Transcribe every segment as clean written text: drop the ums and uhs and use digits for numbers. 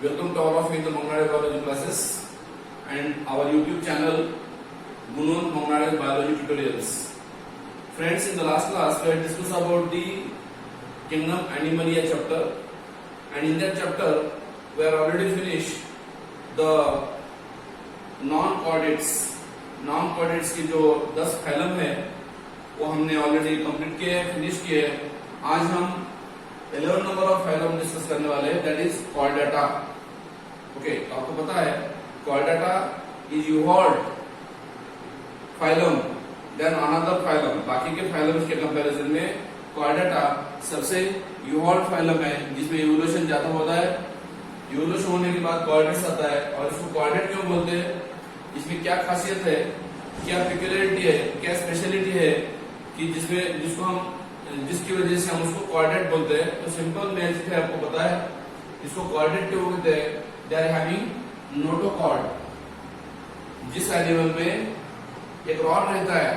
Welcome to all of you in the Mongnade Biology classes and our YouTube channel Gunun Mongnade Biology Tutorials. Friends, in the last class we had discussed about the Kingdom Animalia chapter, and in that chapter we have already finished the non-chordates. Non-chordates की जो 10 phellum है वो हमने already complete किए हैं, finish किए हैं. आज हम 11 नंबर ऑफ फाइलम डिस्कस करने वाले हैं, दैट इज कॉर्डेटा. ओके, तो आपको पता है Chordata is you heard phylum then another phylum. बाकी के फाइलम्स के कंपैरिजन में कॉर्डेटा सबसे यूहॉर्ड फाइलम है जिसमें इवोल्यूशन ज्यादा होता है. इवोल्यूशन होने के बाद कॉर्डेट्स आता है, और इसको कॉर्डेट क्यों बोलते हैं, इसमें क्या खासियत है, क्या पेक्यूलियरिटी है, क्या स्पेशलिटी है कि जिसकी वजह से हम उसको कॉर्डेट बोलते हैं. तो सिंपल मैजिक है, आपको पता है इसको कॉर्डेट क्यों बोलते हैं. They are having notochord. जिस एनिमल में एक रॉड रहता है,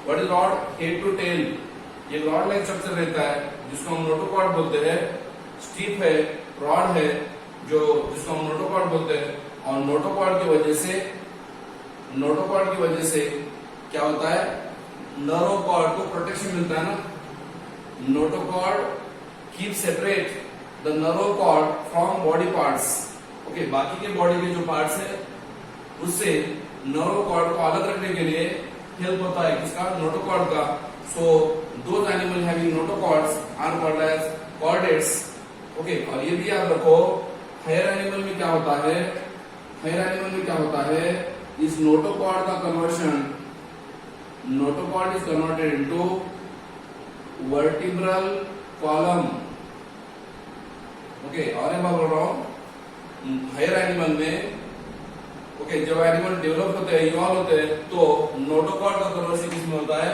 what is rod, head to tail, ये रॉड लाइक स्ट्रक्चर रहता है जिसको हम नोटोकॉर्ड बोलते हैं. स्टिप है, रॉड है जो जिसको हम नोटोकॉर्ड बोलते हैं. और नोटोकॉर्ड की वजह से क्या होता है, नर्वोकॉर्ड को प्रोटेक्शन मिलता है ना. Notochord keep separate the nerve cord from body parts. Okay, बाकी के बॉडी के जो पार्ट्स है उससे नर्वोकॉर्ड को अलग रखने के लिए हेल्प होता है किसका, नोटोकॉर्ड का. So those animal having notochords are called as chordates. Okay, और ये भी याद रखो हायर एनिमल में क्या होता है, इस नोटोकॉर्ड का conversion, notochord is converted into vertebral column. Okay, और एक बात बोल रहा हूं, हायर एनिमल में ओके जब एनिमल डेवलप होते हैं, इवॉल्व होते हैं, तो नोटोकॉर्ड का कन्वर्शन किसमें होता है,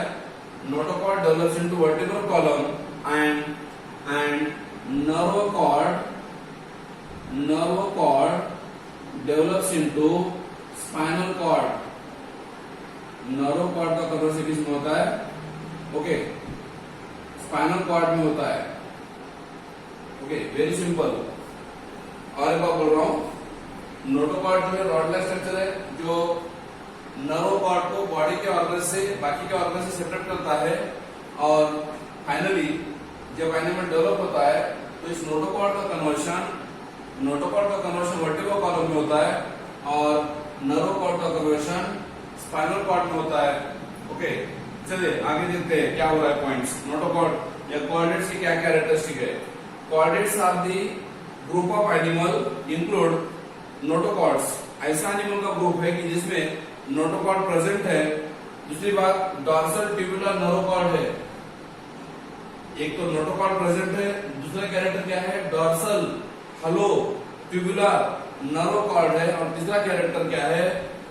notochord develops into vertebral column and nerve cord develops into spinal cord. Nerve cord का कन्वर्शन किसमें होता है, ओके स्पाइनल कॉर्ड में होता है. Okay, very simple. और एक बात बोल रहा हूं, नोटोकॉर्ड जो है रॉड लाइक स्ट्रक्चर है जो नर्वोकॉर्ड को बॉडी के ऑर्गन से बाकी के ऑर्गन से सेपरेट करता है. और फाइनली जब एनिमल डेवलप होता है तो इस नोटोकॉर्ड का कन्वर्शन वर्टिब्रल कॉलम में होता है और नर्वोकॉर्ड का कन्वर्शन स्पाइनल कॉर्ड में होता है. ओके, चलिए आगे देखते हैं क्या हो रहा है. पॉइंट्स, नोटोकॉर्ड या कॉर्डेट्स की क्या कैरेक्टरिस्टिक है. Chordates are the group of animal include notochords. ऐसा एनिमल का ग्रुप है कि जिसमें नोटोकॉर्ड प्रेजेंट है. दूसरी बात, डॉर्सल ट्यूबुलर नर्वोकॉर्ड है. एक तो नोटोकॉर्ड प्रेजेंट है, दूसरा कैरेक्टर क्या है, डॉर्सल हलो ट्यूबुलर नर्वोकॉर्ड है. और तीसरा कैरेक्टर क्या है,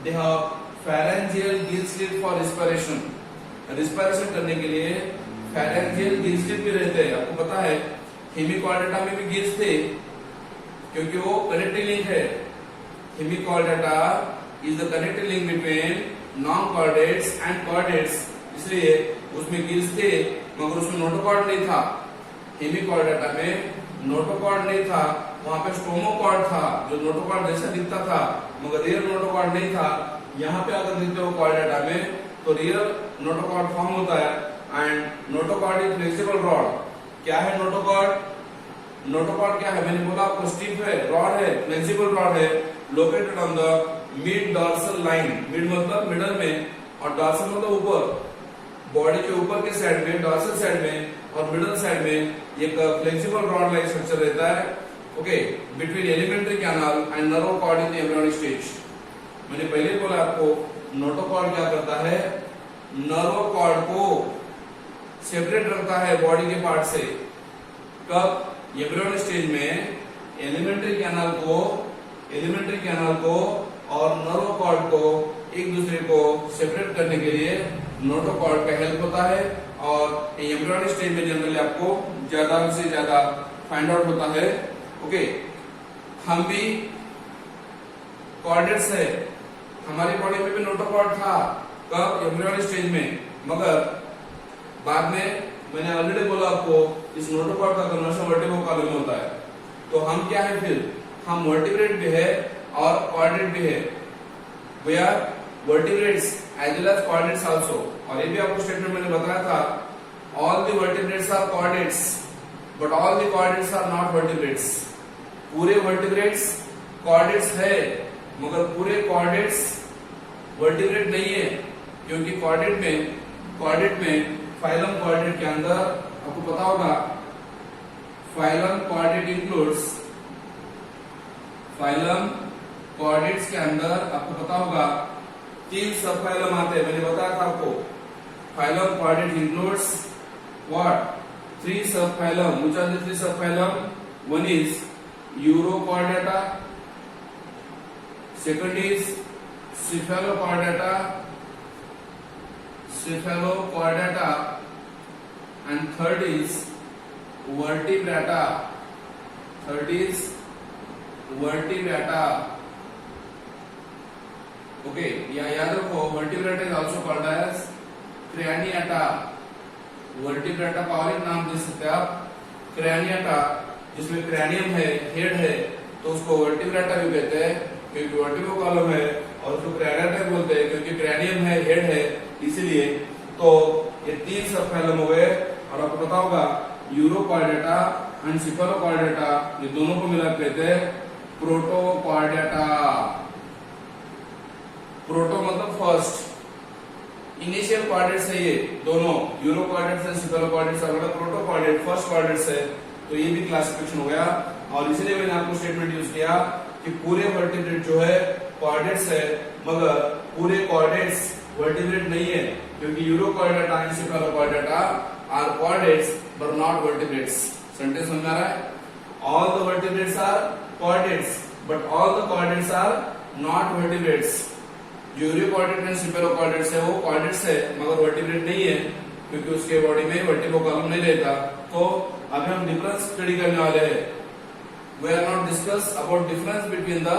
they have pharyngeal Gill slit for respiration. Respiration करने के लिए फेरेंजियल गिल स्लिट भी रहते हैं. आपको पता है हेमिकॉर्डेटा में भी गिल्स थे क्योंकि वो कनेक्टिंग लिंक है. Hemichordata is the connecting link between non chordates and chordates, इसलिए उसमें गिल्स थे मगर उसमें नोटोकॉर्ड नहीं था. हेमिकॉर्डेटा में नोटोकॉर्ड नहीं था, वहां पे स्टोमोकॉर्ड था जो नोटोकॉर्ड जैसा दिखता था मगर रियल नोटोकॉर्ड नहीं था. यहाँ पे अगर देखते हो कॉर्डेटा में तो रियल नोटोकॉर्ड फॉर्म होता है. And notochord is flexible rod. क्या है नोटोकॉर्ड क्या है, मैंने बोला आपको, स्टिफ है, रॉड है, फ्लेक्सिबल रॉड है, located on the mid dorsal line. Mid मतलब मिडल में, और डॉर्सल मतलब ऊपर, बॉडी के ऊपर के साइड में, डॉर्सल साइड में और मिडल साइड में एक फ्लेक्सिबल रॉड लाइक स्ट्रक्चर रहता है. Okay, between alimentary canal and nerve cord in embryonic stage. मैंने पहले बोला आपको नोटोकॉर्ड क्या करता है, नर्वोकॉर्ड को सेपरेट रखता है बॉडी के पार्ट से. कब, एम्ब्रियोनिक स्टेज में एलिमेंट्री कैनाल को और नर्वोकॉर्ड को एक दूसरे को सेपरेट करने के लिए नोटोकॉर्ड का हेल्प होता है. और एम्ब्रियोनिक स्टेज में जनरली आपको ज्यादा से ज्यादा फाइंड आउट होता है. ओके, हम भी कॉर्डेट्स है, हमारी बॉडी में भी नोटोकॉर्ड था. कब, एम्ब्रियोनिक स्टेज में. मगर बाद में मैंने ऑलरेडी बोला आपको इस नोटोकॉर्ड का कन्वर्शन वर्टिब्रल कॉलम में होता है. तो हम क्या है फिर हम वर्टिब्रेट भी है और कॉर्डिनेट भी है, we are vertebrates as well as chordates also. और ये भी आपको स्टेटमेंट मैंने बताया था, all the vertebrates are chordates but all the chordates are not vertebrates. पूरे वर्टिब्रेट्स कॉर्डिनेट्स है मगर पूरे कॉर्डिनेट्स वर्टिब्रेट नहीं है, क्योंकि कॉर्डिनेट में फाइलम कॉर्डिनेट के अंदर आपको पता होगा, phylum coordinate includes, phylum coordinates के अंदर आपको पता होगा 3 सब फाइलम आते हैं। मैंने बताया था आपको, फाइलम कोऑर्डिनेट इंक्लूड्स व्हाट 3 सब फाइलम। व्हिच आर द 3 सब phylum? One is urochordata, second is cephalochordata, and third is vertebrata, okay, याद रखो, vertebrata is also called as craniata। vertebrata का और एक नाम दे सकते हैं आप craniata, जिसमें cranium है, head है, तो उसको vertebrata भी कहते हैं क्योंकि वर्टिब्रो कॉलम है, और उसको craniata बोलते हैं क्योंकि cranium है, head है, इसीलिए। तो ये 3 सब फाइलम हो गए। और आपको पता होगा यूरोकॉर्डेटा एंड सिफेलोकॉर्डेटा, ये दोनों को मिला कहते हैं प्रोटोकॉर्डेटा। प्रोटो मतलब फर्स्ट, इनिशियल कॉर्डेट्स है ये दोनों, यूरोकॉर्डेट्स एंड सिफेलोकॉर्डेट्स, और प्रोटोकॉर्डेट फर्स्ट कॉर्डेट्स है। तो ये भी क्लासिफिकेशन हो गया। और इसलिए मैंने आपको स्टेटमेंट यूज किया कि पूरे वर्टिब्रेट जो है कॉर्डेट्स है मगर पूरे कॉर्डेट्स वर्टिब्रेट नहीं है, क्योंकि urochordata and cephalochordata are chordates but not vertebrates. Sentence समझ में आ रहा है? All the vertebrates are chordates but all the chordates are not vertebrates. जो यूरोकॉर्डेट एंड सिफेलोकॉर्डेट्स है वो कॉर्डेट्स है मगर वर्टिब्रेट नहीं है, क्योंकि उसके बॉडी में वर्टिब्रो कॉलम नहीं रहता। तो अभी हम डिफरेंस स्टडी करने वाले हैं। We are not discuss about difference between the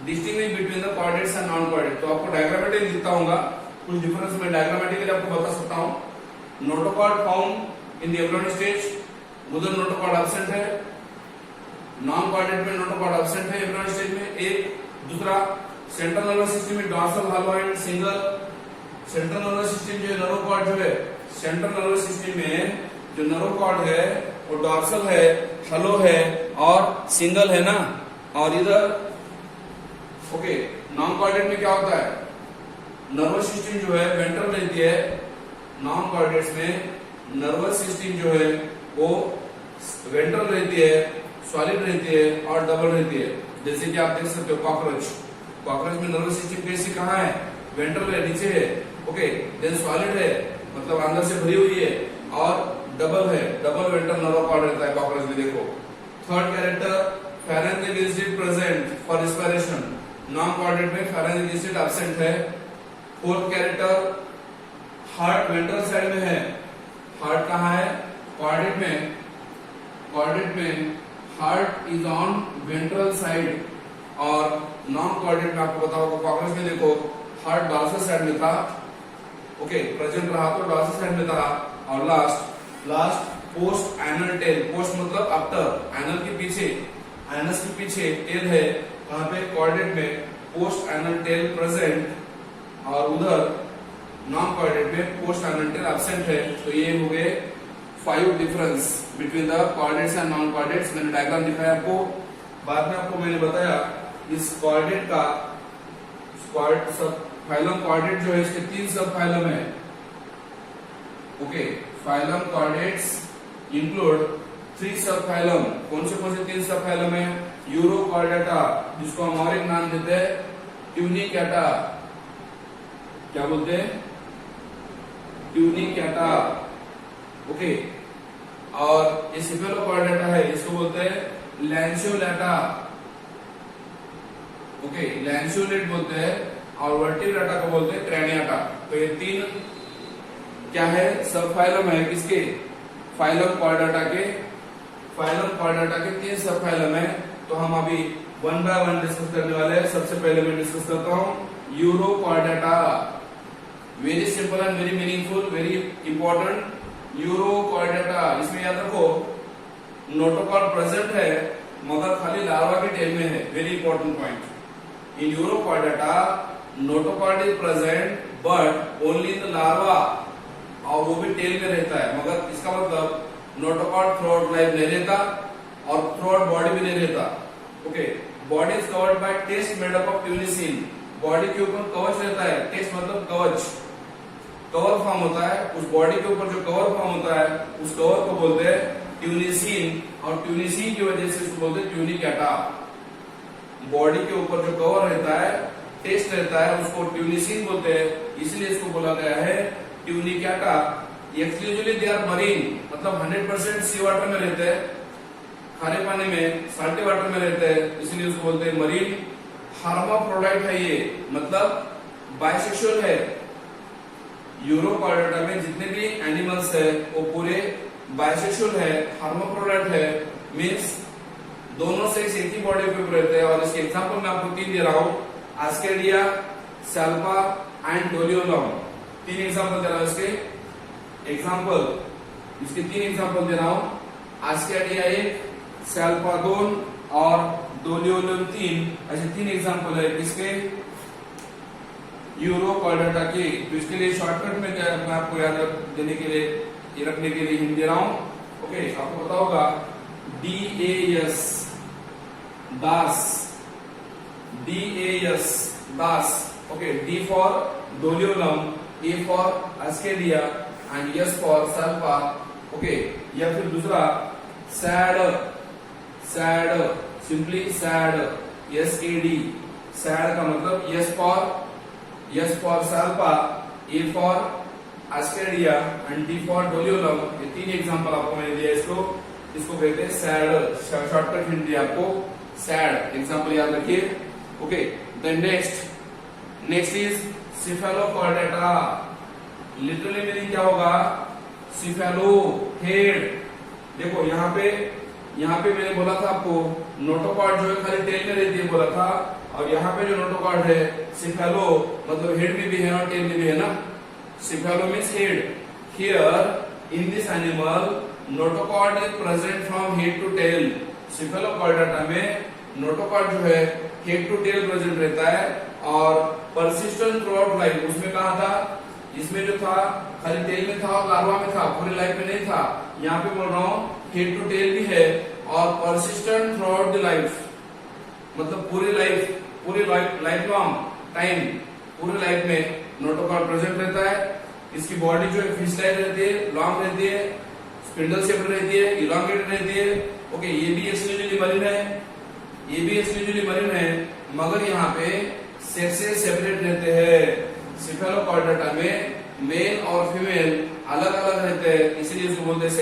distinguish between the chordates and non chordate. तो आपको डायग्रामेटिक लिखता हूंगा, कुछ डिफरेंस मैं डायग्रामेटिकली आपको बता सकता हूं। Notochord found in the embryonic stage, उधर नोटोकॉर्ड एब्सेंट है। नॉन कॉर्डेट में नोटोकॉर्ड एब्सेंट है एम्ब्रियोनिक स्टेज में। एक दूसरा, सेंट्रल नर्वस सिस्टम में dorsal hollow single. Central nervous system जो नर्वोकॉर्ड जो है, सेंट्रल नर्वस सिस्टम में जो नर्वोकॉर्ड है वो डॉर्सल है, हलो है और सिंगल है ना। और इधर ओके, नॉन कॉर्डेट में क्या होता है, नर्वस सिस्टम जो है वेंट्रल रहती है। नॉन कॉर्डेट्स में नर्वस सिस्टम जो है वो वेंट्रल रहती है, सॉलिड रहती है और डबल रहती है। जैसे कि आप देख सकते हो कॉकरोच में नर्वस सिस्टम कैसी कहाँ है, वेंट्रल है, नीचे है। ओके, देन सॉलिड है मतलब अंदर से भरी हुई है, और डबल है, डबल वेंट्रल नर्वोकॉर्ड रहता है कॉकरोच में। देखो third character, pharyngeal digit present for respiration. Non chordate में pharyngeal digit एब्सेंट है। Fourth character, heart ventral side में है। हार्ट कहाँ है, कॉर्डेट में। कॉर्डेट में heart is on ventral side, और नॉन कॉर्डेट में आपको बताओ कॉकरोच में देखो हार्ट डॉर्सल साइड में था। ओके, प्रेजेंट रहा तो डॉर्सल साइड में था। और last post anal tail. Post मतलब आफ्टर, एनल के पीछे, एनस के पीछे टेल है, वहां पे कॉर्डेट में पोस्ट एनल टेल प्रेजेंट, और उधर नॉन कॉर्डेट में पोस्ट एनल टेल एब्सेंट है। तो ये हो गए 5 difference between the chordates and non chordates. मैंने डायग्राम दिखाया आपको। बाद में आपको मैंने बताया इस कॉर्डेट का सब फाइलम कॉर्डेट जो है इसके 3 सब फाइलम है। ओके, फाइलम कॉर्डेट्स इंक्लूड 3 सब फाइलम। कौन से 3 सब फाइलम है? यूरोकॉर्डेटा, जिसको हम और एक नाम देते हैं ट्यूनिकेटा। क्या बोलते हैं? ट्यूनिकेटा। ओके, और ये सिफेलोकॉर्डेटा है, इसको बोलते हैं लैंसियोलेटा। ओके, लैंसियोलेट बोलते हैं, और वर्टिब्रेटा को बोलते हैं क्रैनियाटा। तो ये 3 क्या है, सब फाइलम है किसके? फाइलम कॉर्डेटा के। फाइलम कॉर्डेटा के 3 सब फाइलम है। तो हम अभी 1 बाय 1 डिस्कस करने वाले हैं। सबसे पहले मैं डिस्कस करता हूं urochordata. Very simple and very meaningful, very important. Urochordata, इसमें याद रखो नोटोकॉर्ड प्रेजेंट है मगर खाली लार्वा के टेल में है। Very important point, in urochordata notochord is present but only in the larva, और वो भी टेल में रहता है। मगर इसका मतलब नोटोकॉर्ड थ्रू आउट लाइफ नहीं रहता और थ्रू आउट बॉडी भी नहीं रहता। Okay, body is covered by test made up of tunicin, body के ऊपर कवच रहता है। टेस्ट मतलब कवच, कवर फॉर्म होता है, उस बॉडी के ऊपर जो कवर फॉर्म होता है उस कवर को बोलते हैं ट्यूनिसिन, और ट्यूनिसिन की वजह से उसको बोलते हैं ट्यूनिकेटा। बॉडी के ऊपर जो कवर रहता है, टेस्ट रहता है, उसको ट्यूनिसिन बोलते हैं, इसलिए इसको बोला गया है tunicata. Exclusively they are marine, मतलब 100% सी वाटर में रहते हैं, खारे पानी में, साल्टी वाटर में रहते हैं, इसलिए उसको बोलते हैं मरीन। हार्माफ्रोडाइट है ये, मतलब बाइसेक्सुअल है। यूरोकॉर्डेटा में जितने भी एनिमल्स है वो पूरे बाइसेक्सुअल है, हार्माफ्रोडाइट है, मीन्स दोनों सेक्स एक ही बॉडी पे रहते हैं। और इसके एग्जांपल मैं आपको 3 दे रहा हूं, आस्केडिया, सैल्पा एंड डोलियोलम। 3 एग्जांपल दे रहा हूं इसके 3 एग्जांपल दे रहा हूं, आस्केडिया 1, सैल्पा 2 और डोलियोलम 3। ऐसे 3 एग्जांपल है इसके यूरोकॉर्डेटा के। तो इसके लिए शॉर्टकट में क्या मैं आपको याद देने के लिए, रखने के लिए हिंट दे रहा हूं। ओके, आपको पता होगा DAS, DAS, DAS, DAS. Okay, D for Doliolum, A for Ascidia and S for Salpa. Okay, या फिर दूसरा SAD, SAD, simply SAD, SAD, SAD का मतलब S for Salpa, A for Ascidia and D for Doliolum. ये 3 example आपको मैंने दिया, इसको कहते हैं सैड। शॉर्टकट हिंट दिया आपको, सैड एग्जांपल याद रखिए। Okay, then next is cephalochordata. Literally meaning क्या होगा? Cephalo, head. देखो यहाँ पे मैंने बोला था आपको नोटोकॉर्ड जो है खाली टेल में रहती है बोला था, और यहाँ पे जो नोटोकॉर्ड है सिफेलो मतलब हेड में भी है और टेल में भी है ना। Cephalo means head. Here in this animal notochord is present from head to tail. Cephalochordata में नोटोकॉर्ड जो है हेड टू टेल प्रेजेंट रहता है और परसिस्टेंट थ्रू आउट लाइफ। उसमें कहा था, इसमें जो था खाली टेल में था और लार्वा में था, पूरी लाइफ में नहीं था। यहाँ पे बोल रहा हूँ हेड टू टेल भी है और persistent through out the life, मतलब पूरी लाइफ लॉन्ग टाइम, पूरी लाइफ में नोटोकॉर्ड प्रेजेंट रहता है। इसकी बॉडी जो है फिश लाइक रहती है, लॉन्ग रहती है, स्पिंडल शेप्ड रहती है, इलॉन्गेटेड रहती है। ओके, ये भी एक्सक्लूसिवली मरीन है, मगर यहाँ पे सेक्सेस सेपरेट रहते हैं। सिफेलोकॉर्डेटा में मेल और फीमेल अलग अलग रहते हैं, इसीलिए इसको बोलते हैं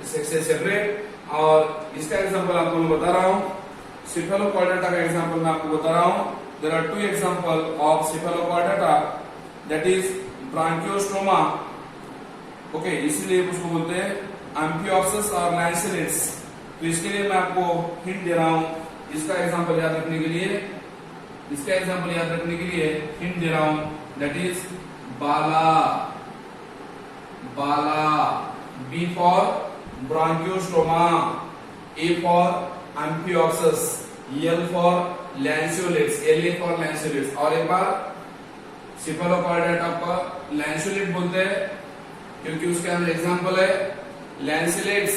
सेक्सेस सेपरेट। और इसका एग्जांपल आपको मैं बता रहा हूँ, सिफेलोकॉर्डेटा का एग्जांपल मैं आपको बता रहा हूँ। There are 2 example of Cephalochordata, that is Branchiostoma. Okay, इसलिए उसको बोलते हैं एम्फिओप्सिस और लैंसेलेट्स। तो इसके लिए मैं आपको हिंट दे रहा हूँ, इसका एग्जांपल याद रखने के लिए हिंट दे रहा हूँ, that is BALA, B for Branchiostoma, A for Amphioxus, L for lancelets, LA for lancelets. और एक बार सिफेलोकॉर्डेटा का लैंसेलेट बोलते हैं क्योंकि उसके अंदर एग्जांपल है लैंसेलेट्स।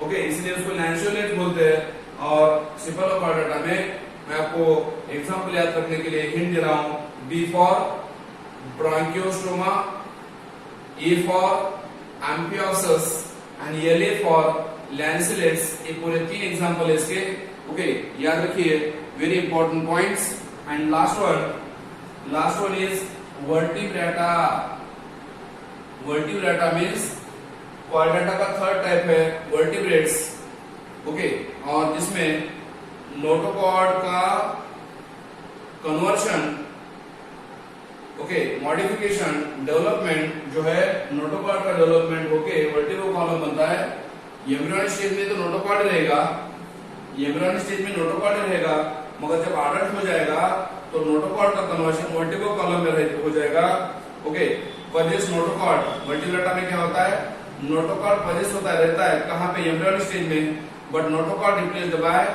ओके, इसलिए उसको लैंसेलेट बोलते हैं। और सिफेलोकॉर्डेटा में मैं आपको एग्जांपल याद रखने के लिए हिंट दे रहा हूं, B for Branchiostoma, A for Amphioxus and LA for lancelets. ये पूरे 3 एग्जांपल है इसके। ओके, याद रखिए, very important points. And last one is Vertebrata. Vertebrata means Chordata का 3rd टाइप है वर्टिब्रेट्स। ओके, और जिसमें नोटोकॉर्ड का कन्वर्शन, मॉडिफिकेशन, डेवलपमेंट जो है नोटोकॉर्ड का डेवलपमेंट होके वर्टिब्रो कॉलम बनता है। एम्ब्रियोनिक स्टेज में तो नोटोकॉर्ड रहेगा, मगर जब अडल्ट हो जाएगा तो नोटोकॉर्ड का कन्वर्शन वर्टिब्रो कॉलम में हो जाएगा। Okay, possess notochord. वर्टिब्रेटा में क्या होता है? नोटोकॉर्ड पजेस होता रहता है कहाँ पे? एम्ब्रियोनिक स्टेज में। But notochord replaced by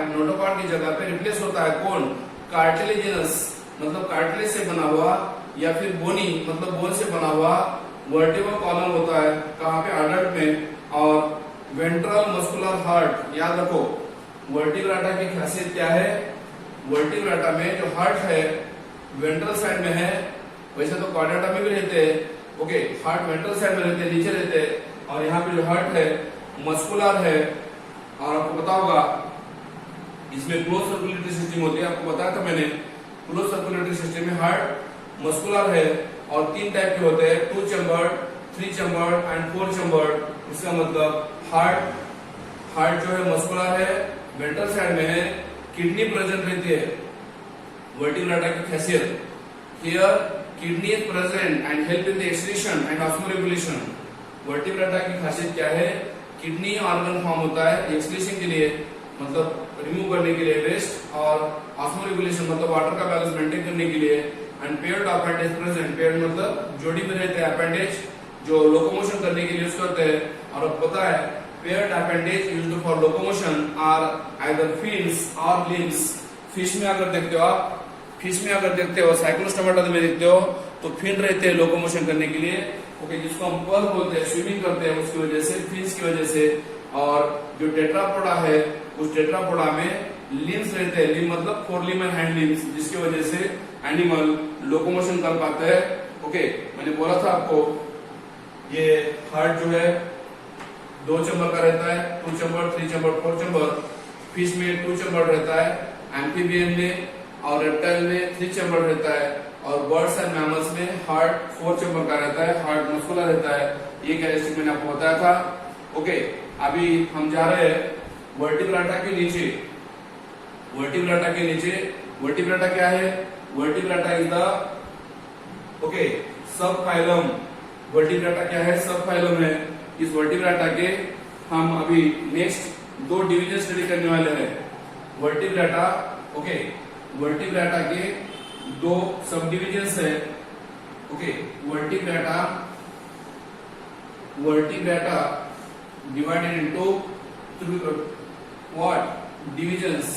notochord की जगह पे रिप्लेस होता है कौन? कार्टिलेजिनस मतलब कार्टिलेज से बना हुआ, या फिर बोनी मतलब बोन से बना हुआ वर्टिब्रल कॉलम होता है। कहाँ पे? अडल्ट में। और वेंट्रल मस्कुलर हार्ट, याद रखो वर्टिब्रेटा की खासियत क्या है? वर्टिब्रेटा में जो हार्ट है वेंट्रल साइड में है, वैसे तो कॉर्डेटा में भी रहते हैं। ओके, हार्ट वेंट्रल साइड में रहते हैं, नीचे रहते हैं, और यहाँ पे जो हार्ट है मस्कुलर है। और आपको पता होगा इसमें क्लोज सर्कुलेटरी सिस्टम होती है, आपको बताया था मैंने। क्लोज सर्कुलेटरी सिस्टम में हार्ट मस्कुलर है और 3 टाइप के होते हैं, 2 चैम्बर्ड, 3 चैम्बर्ड एंड 4 चैम्बर्ड। इसका मतलब हार्ट जो है मस्कुलर है, वेंट्रल साइड में है, किडनी प्रेजेंट रहती है। वर्टिब्रेटा की खासियत, here kidney is present and help in the excretion and osmoregulation. Vertebrata की खासियत क्या है? किडनी ऑर्गन फॉर्म होता है एक्सक्रीशन के लिए, मतलब रिमूव करने के लिए वेस्ट, और ऑस्मोरेगुलेशन मतलब वाटर का बैलेंस मेंटेन करने के लिए। And paired appendage present, paired मतलब जोड़ी में रहते हैं अपेंडेज जो लोकोमोशन करने के लिए यूज करते हैं। और आपको पता है paired appendage used for locomotion are either fins और लिम्स। फिश में अगर देखते हो आप, साइक्लोस्टोमाटा में देखते हो तो फिन रहते हैं लोकोमोशन करने के लिए। ओके, जिसको हम पर्ल बोलते हैं, स्विमिंग करते हैं उसकी वजह से, फिन्स की वजह से। और जो टेट्रापोडा है उस टेट्रापोडा में लिम्स रहते हैं, लिम्ब मतलब 4 लिम्ब एंड हैंड लिम्स, जिसकी वजह से एनिमल लोकोमोशन कर पाते हैं। ओके, मैंने बोला था आपको ये हार्ट जो है 2 चैम्बर का रहता है, 2 चैम्बर, 3 चैम्बर, 4 चैम्बर। फिश में 2 चैम्बर रहता है, एम्फीबियन में और रेप्टाइल में 3 चैम्बर रहता है, और बर्ड्स एंड मैमल्स में हार्ट 4 चैम्बर का रहता है, हार्ट मस्कुलर रहता है। ये कैरेक्टरिस्टिक मैंने आपको बताया था। ओके, अभी हम जा रहे हैं वर्टिब्रेटा के नीचे। वर्टिब्रेटा क्या है? Vertebrata is the sub phylum. Vertebrata क्या है? सब फाइलम है। इस वर्टिब्रेटा के हम अभी नेक्स्ट 2 डिवीजन स्टडी करने वाले हैं। वर्टिब्रेटा के 2 सब डिविजन्स है। Vertebrata divided into what? Divisions.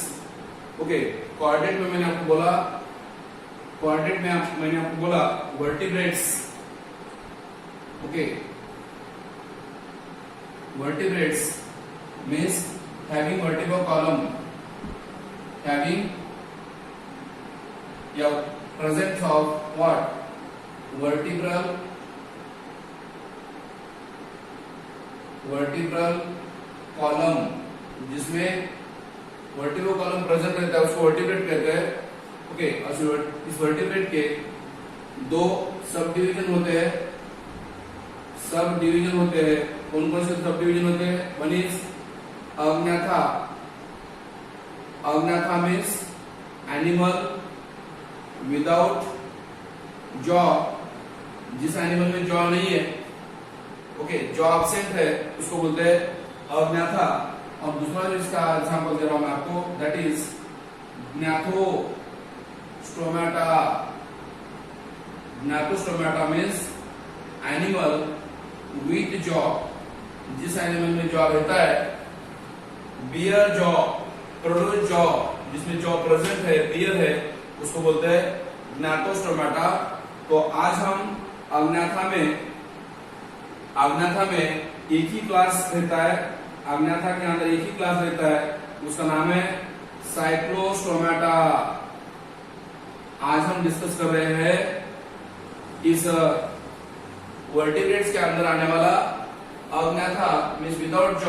Coordinate में मैंने आपको बोला vertebrates. Vertebrates means having vertebral column, having presence of what? Vertebral column, जिसमें वर्टिब्रल कॉलम प्रेजेंट रहता है उसको वर्टिब्रेट कहते हैं। इस वर्टिब्रेट के 2 सब डिवीजन होते हैं। कौन कौन से सब डिवीजन होते हैं? One is Agnatha means animal without jaw, जिस एनिमल में जॉ नहीं है, जॉ एब्सेंट है, उसको बोलते हैं अग्नाथा। और दूसरा जो इसका एग्जांपल दे रहा हूं मैं आपको, that is gnathostromata means animal with jaw, जिस एनिमल में जॉ रहता है। बियर जॉ, प्रोड्यूस जॉ, जिसमें जॉ प्रेजेंट है, बियर है, उसको बोलते हैं gnathostromata। तो आज हम अग्नाथा में एक ही क्लास रहता है, अग्नाथा के अंदर एक ही क्लास रहता है, उसका नाम है साइक्लोस्टोमाटा। आज हम डिस्कस कर रहे हैं इस वर्टिब्रेट्स के अंदर आने वाला अग्नाथा मीन्स विदाउट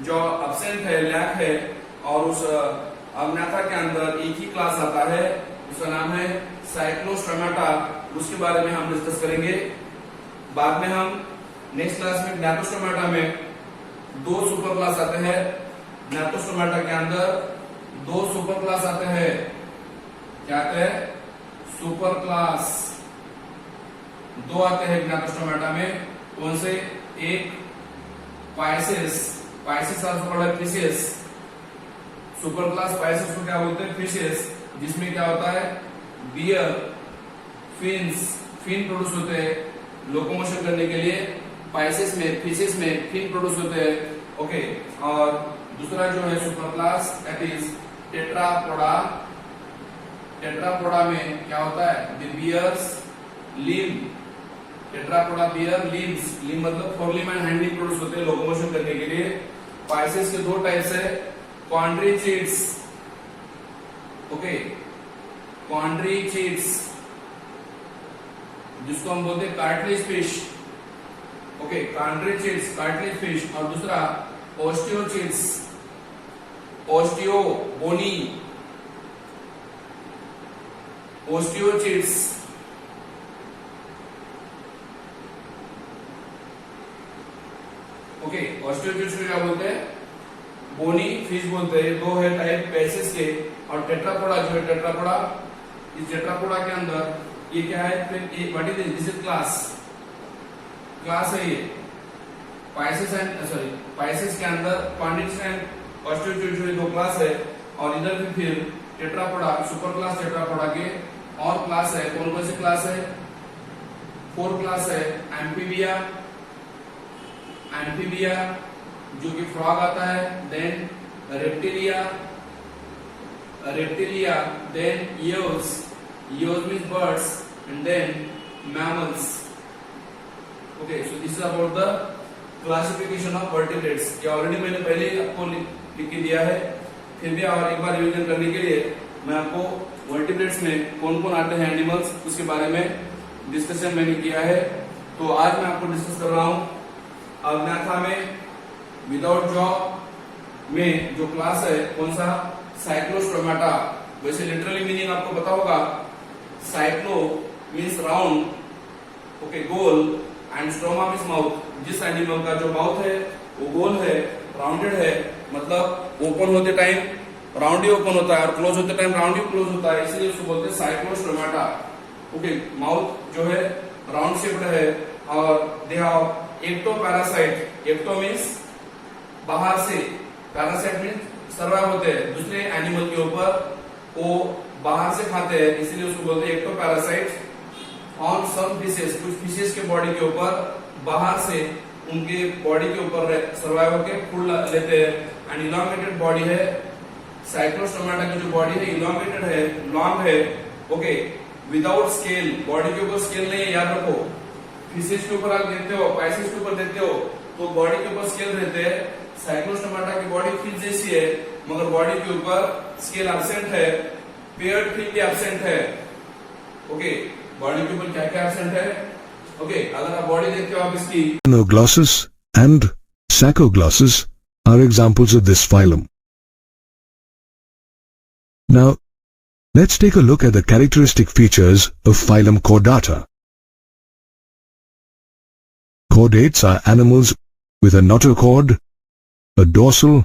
जॉ एब्सेंट है, लैक है, और उस अग्नाथा के अंदर एक ही क्लास आता है, उसका नाम है साइक्लोस्टोमाटा। उसके बारे में हम डिस्कस करेंगे बाद में। हम नेक्स्ट क्लास में gnathostromata में 2 सुपर क्लास आते हैं। gnathostromata के अंदर 2 सुपर क्लास आते हैं। क्या आते हैं? सुपर क्लास 2 आते हैं gnathostromata में। कौन से? एक पाइसेस और फिशेस। सुपर क्लास पाइसेस को क्या बोलते हैं? फिशेस, जिसमें क्या होता है? बियर, फिन प्रोड्यूस होते हैं लोकोमोशन करने के लिए। पाइसेस में, फिशेस में फिन प्रोड्यूस होते हैं। ओके, और दूसरा जो है super class that is tetrapoda. Tetrapoda में क्या होता है? The bears limb. Tetrapoda bear limbs, limb मतलब फोरलिम एंड हैंडलिंग प्रोड्यूस होते हैं लोकोमोशन करने के लिए। पाइसेस के दो टाइप्स है, क्वाड्रिचिड्स। ओके, क्वाड्रिचिड्स जिसको हम बोलते हैं cartilage fish. Okay, Chondrichthyes cartilage fish. और दूसरा ओस्टियोचिड्स, ओस्टियो बोनी, ओस्टियोचिड्स। ओके, ऑस्टियोचिड्स को क्या बोलते हैं? बोनी फिश बोलते हैं। दो है टाइप पैसेस के। और टेट्रापोडा जो है, टेट्रापोडा, इस टेट्रापोडा के अंदर ये क्या है? What is this? Is class, class है ये। पाइसेस एंड सॉरी, पाइसेस के अंदर क्वाड्रिचिड्स एंड ऑस्टियोचिड्स दो क्लास है। और इधर भी फिर टेट्रापोडा, सुपर क्लास टेट्रापोडा के और क्लास है। कौन कौन सी क्लास है? 4 क्लास है। एम्फीबिया, एम्फीबिया जो कि फ्रॉग आता है, then reptilia, reptilia, then aves, aves means birds, and then mammals. Okay, so this is about the classification of vertebrates. ये ऑलरेडी मैंने पहले ही आपको लिख के दिया है, फिर भी और एक बार रिवीजन करने के लिए मैं आपको वर्टिब्रेट्स में कौन कौन आते हैं एनिमल्स, उसके बारे में डिस्कशन मैंने किया है। तो आज मैं आपको डिस्कस कर रहा हूं अग्नाथा में विदाउट जॉ में जो क्लास है, कौन सा? साइक्लोस्टोमाटा। वैसे लिटरली मीनिंग आपको पता होगा, cyclo means round, okay, goal, and stoma means mouth. जिस एनिमल का जो माउथ है वो गोल है, राउंडेड है, मतलब ओपन होते टाइम राउंड ही ओपन होता है और क्लोज होते टाइम राउंड ही क्लोज होता है, इसलिए उसको बोलते हैं साइक्लोस्टोमाटा। ओके, माउथ जो है राउंड शेप्ड है और they have ectoparasite. Ecto means बाहर से, पैरासाइट मीन्स सर्वाइव होते हैं दूसरे एनिमल के ऊपर, वो बाहर से खाते हैं, इसीलिए उसको बोलते हैं ectoparasite. On some fishes, कुछ फिशेस के बॉडी के ऊपर बाहर से उनके बॉडी के ऊपर सर्वाइव होकर फूड लेते हैं। एंड इलांगेटेड बॉडी है साइक्लोस्टोमाटा की, जो बॉडी है इलांगेटेड है, लॉन्ग है। ओके, विदाउट स्केल, बॉडी के ऊपर स्केल नहीं है, याद रखो। फिशेस के ऊपर आप देखते हो, पाइसेस के ऊपर देखते हो तो बॉडी के ऊपर स्केल रहते हैं। साइक्लोस्टोमाटा की बॉडी फिश जैसी है मगर बॉडी के ऊपर स्केल एब्सेंट है, पेयर्ड फिन भी एब्सेंट है। ओके, बॉडी के ऊपर क्या क्या एब्सेंट है? ओके, अगर आप बॉडी देखते हो आप इसकी, Anoglossus and Sacoglossus are examples of this phylum. Now, let's take a look at the characteristic features of phylum Chordata. Chordates are animals with a notochord, a dorsal,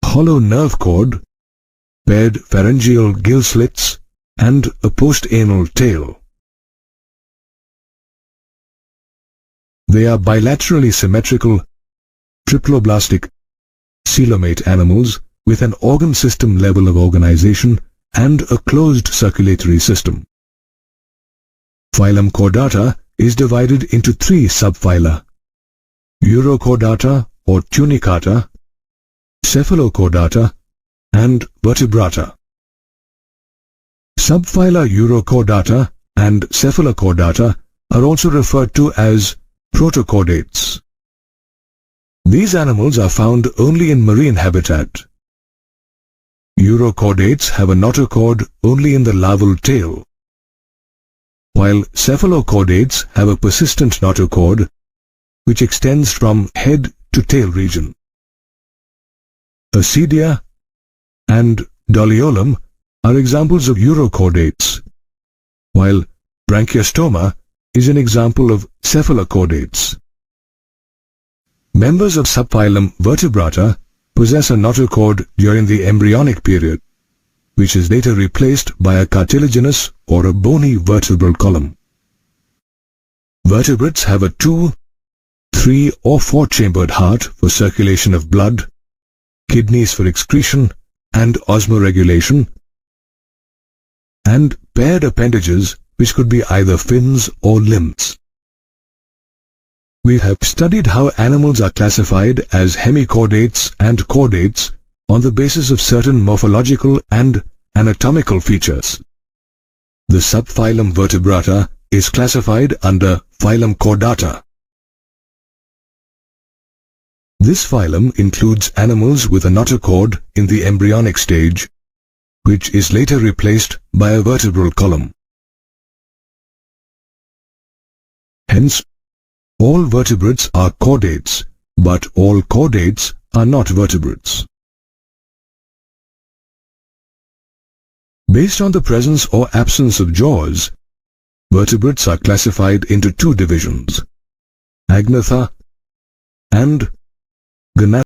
hollow nerve cord, paired pharyngeal gill slits, and a postanal tail. They are bilaterally symmetrical, triploblastic, coelomate animals with an organ system level of organization and a closed circulatory system. Phylum Chordata is divided into 3 subphyla: Urochordata or Tunicata, Cephalochordata, and Vertebrata. Subphyla Urochordata and Cephalochordata are also referred to as protochordates. These animals are found only in marine habitat. Urochordates have a notochord only in the larval tail, while cephalochordates have a persistent notochord which extends from head to tail region. Acedia and Doliolum are examples of urochordates, while Branchiostoma is an example of cephalochordates. Members of subphylum Vertebrata possess a notochord during the embryonic period, which is later replaced by a cartilaginous or a bony vertebral column. Vertebrates have a 2, 3 or 4-chambered heart for circulation of blood, kidneys for excretion and osmoregulation, and paired appendages which could be either fins or limbs. We have studied how animals are classified as hemichordates and chordates on the basis of certain morphological and anatomical features. The subphylum Vertebrata is classified under phylum Chordata. This phylum includes animals with a notochord in the embryonic stage, which is later replaced by a vertebral column. Hence, all vertebrates are chordates, but all chordates are not vertebrates. Based on the presence or absence of jaws, vertebrates are classified into two divisions, Agnatha and Gnatha.